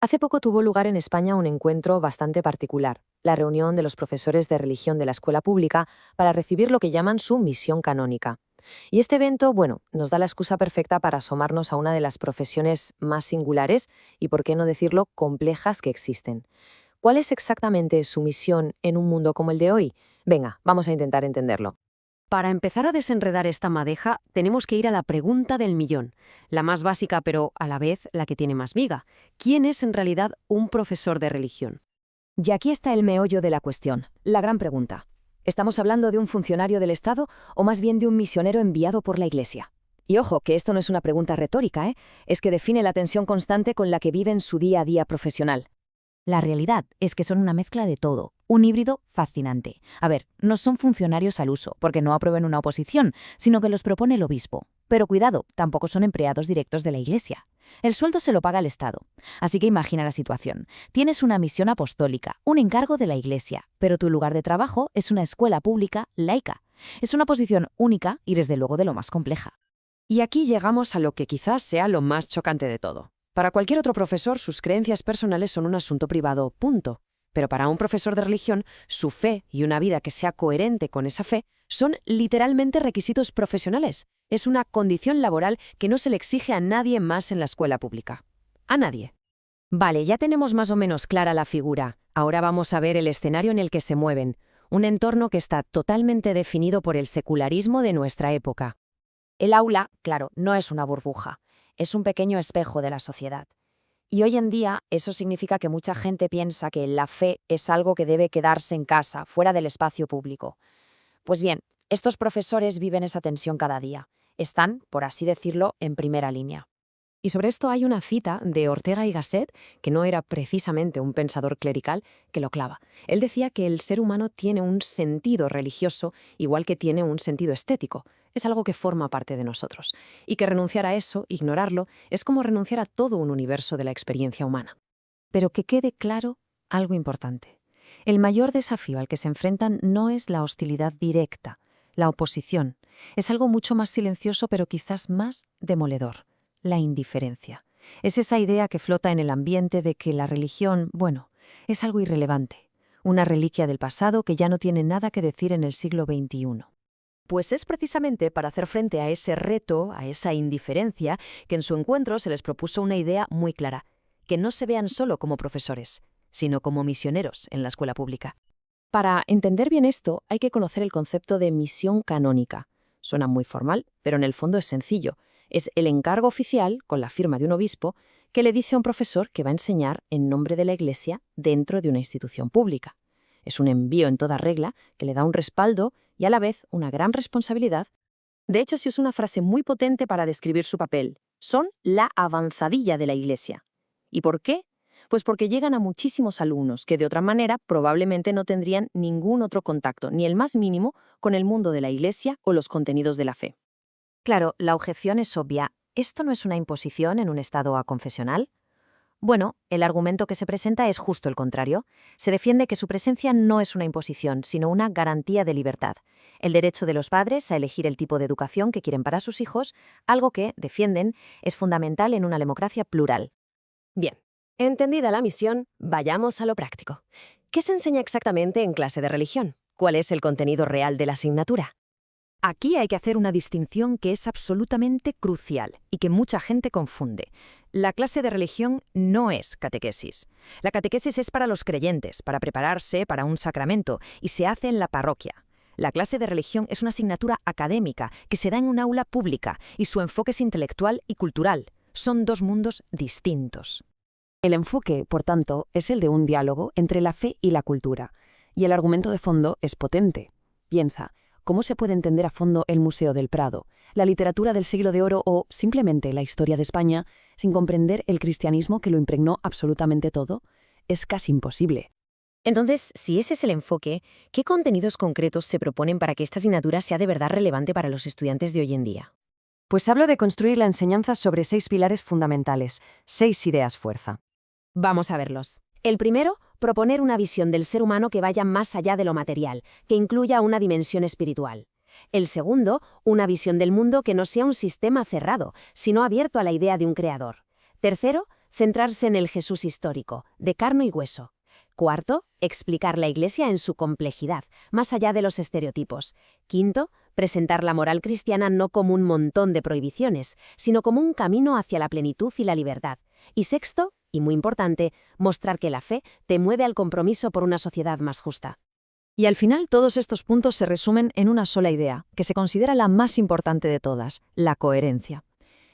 Hace poco tuvo lugar en España un encuentro bastante particular, la reunión de los profesores de religión de la escuela pública para recibir lo que llaman su misión canónica. Y este evento, bueno, nos da la excusa perfecta para asomarnos a una de las profesiones más singulares y, por qué no decirlo, complejas que existen. ¿Cuál es exactamente su misión en un mundo como el de hoy? Venga, vamos a intentar entenderlo. Para empezar a desenredar esta madeja, tenemos que ir a la pregunta del millón, la más básica pero a la vez la que tiene más miga. ¿Quién es en realidad un profesor de religión? Y aquí está el meollo de la cuestión, la gran pregunta. ¿Estamos hablando de un funcionario del Estado o más bien de un misionero enviado por la Iglesia? Y ojo, que esto no es una pregunta retórica, ¿eh? Es que define la tensión constante con la que viven su día a día profesional. La realidad es que son una mezcla de todo, un híbrido fascinante. A ver, no son funcionarios al uso, porque no aprueben una oposición, sino que los propone el obispo. Pero cuidado, tampoco son empleados directos de la Iglesia. El sueldo se lo paga el Estado. Así que imagina la situación. Tienes una misión apostólica, un encargo de la Iglesia, pero tu lugar de trabajo es una escuela pública laica. Es una posición única y desde luego de lo más compleja. Y aquí llegamos a lo que quizás sea lo más chocante de todo. Para cualquier otro profesor, sus creencias personales son un asunto privado, punto. Pero para un profesor de religión, su fe y una vida que sea coherente con esa fe son literalmente requisitos profesionales. Es una condición laboral que no se le exige a nadie más en la escuela pública. A nadie. Vale, ya tenemos más o menos clara la figura. Ahora vamos a ver el escenario en el que se mueven. Un entorno que está totalmente definido por el secularismo de nuestra época. El aula, claro, no es una burbuja, es un pequeño espejo de la sociedad. Y hoy en día eso significa que mucha gente piensa que la fe es algo que debe quedarse en casa, fuera del espacio público. Pues bien, estos profesores viven esa tensión cada día. Están, por así decirlo, en primera línea. Y sobre esto hay una cita de Ortega y Gasset, que no era precisamente un pensador clerical, que lo clava. Él decía que el ser humano tiene un sentido religioso igual que tiene un sentido estético. Es algo que forma parte de nosotros. Y que renunciar a eso, ignorarlo, es como renunciar a todo un universo de la experiencia humana. Pero que quede claro algo importante. El mayor desafío al que se enfrentan no es la hostilidad directa, la oposición. Es algo mucho más silencioso pero quizás más demoledor. La indiferencia. Es esa idea que flota en el ambiente de que la religión, bueno, es algo irrelevante, una reliquia del pasado que ya no tiene nada que decir en el siglo XXI. Pues es precisamente para hacer frente a ese reto, a esa indiferencia, que en su encuentro se les propuso una idea muy clara, que no se vean solo como profesores, sino como misioneros en la escuela pública. Para entender bien esto, hay que conocer el concepto de misión canónica. Suena muy formal, pero en el fondo es sencillo. Es el encargo oficial, con la firma de un obispo, que le dice a un profesor que va a enseñar en nombre de la Iglesia dentro de una institución pública. Es un envío en toda regla que le da un respaldo y a la vez una gran responsabilidad. De hecho, se usa una frase muy potente para describir su papel. Son la avanzadilla de la Iglesia. ¿Y por qué? Pues porque llegan a muchísimos alumnos que de otra manera probablemente no tendrían ningún otro contacto, ni el más mínimo, con el mundo de la Iglesia o los contenidos de la fe. Claro, la objeción es obvia. ¿Esto no es una imposición en un estado aconfesional? Bueno, el argumento que se presenta es justo el contrario. Se defiende que su presencia no es una imposición, sino una garantía de libertad. El derecho de los padres a elegir el tipo de educación que quieren para sus hijos, algo que, defienden, es fundamental en una democracia plural. Bien, entendida la misión, vayamos a lo práctico. ¿Qué se enseña exactamente en clase de religión? ¿Cuál es el contenido real de la asignatura? Aquí hay que hacer una distinción que es absolutamente crucial y que mucha gente confunde. La clase de religión no es catequesis. La catequesis es para los creyentes, para prepararse para un sacramento, y se hace en la parroquia. La clase de religión es una asignatura académica que se da en un aula pública y su enfoque es intelectual y cultural. Son dos mundos distintos. El enfoque, por tanto, es el de un diálogo entre la fe y la cultura. Y el argumento de fondo es potente. Piensa, ¿cómo se puede entender a fondo el Museo del Prado, la literatura del Siglo de Oro o simplemente la historia de España sin comprender el cristianismo que lo impregnó absolutamente todo? Es casi imposible. Entonces, si ese es el enfoque, ¿qué contenidos concretos se proponen para que esta asignatura sea de verdad relevante para los estudiantes de hoy en día? Pues hablo de construir la enseñanza sobre 6 pilares fundamentales, 6 ideas fuerza. Vamos a verlos. El primero, proponer una visión del ser humano que vaya más allá de lo material, que incluya una dimensión espiritual. El segundo, una visión del mundo que no sea un sistema cerrado, sino abierto a la idea de un creador. Tercero, centrarse en el Jesús histórico, de carne y hueso. Cuarto, explicar la Iglesia en su complejidad, más allá de los estereotipos. Quinto, presentar la moral cristiana no como un montón de prohibiciones, sino como un camino hacia la plenitud y la libertad. Y sexto, y muy importante, mostrar que la fe te mueve al compromiso por una sociedad más justa. Y al final todos estos puntos se resumen en una sola idea, que se considera la más importante de todas, la coherencia.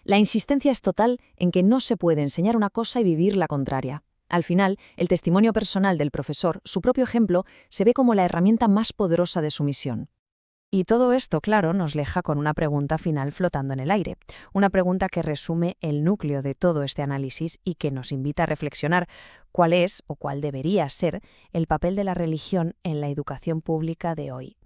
La insistencia es total en que no se puede enseñar una cosa y vivir la contraria. Al final, el testimonio personal del profesor, su propio ejemplo, se ve como la herramienta más poderosa de su misión. Y todo esto, claro, nos deja con una pregunta final flotando en el aire. Una pregunta que resume el núcleo de todo este análisis y que nos invita a reflexionar cuál es o cuál debería ser el papel de la religión en la educación pública de hoy.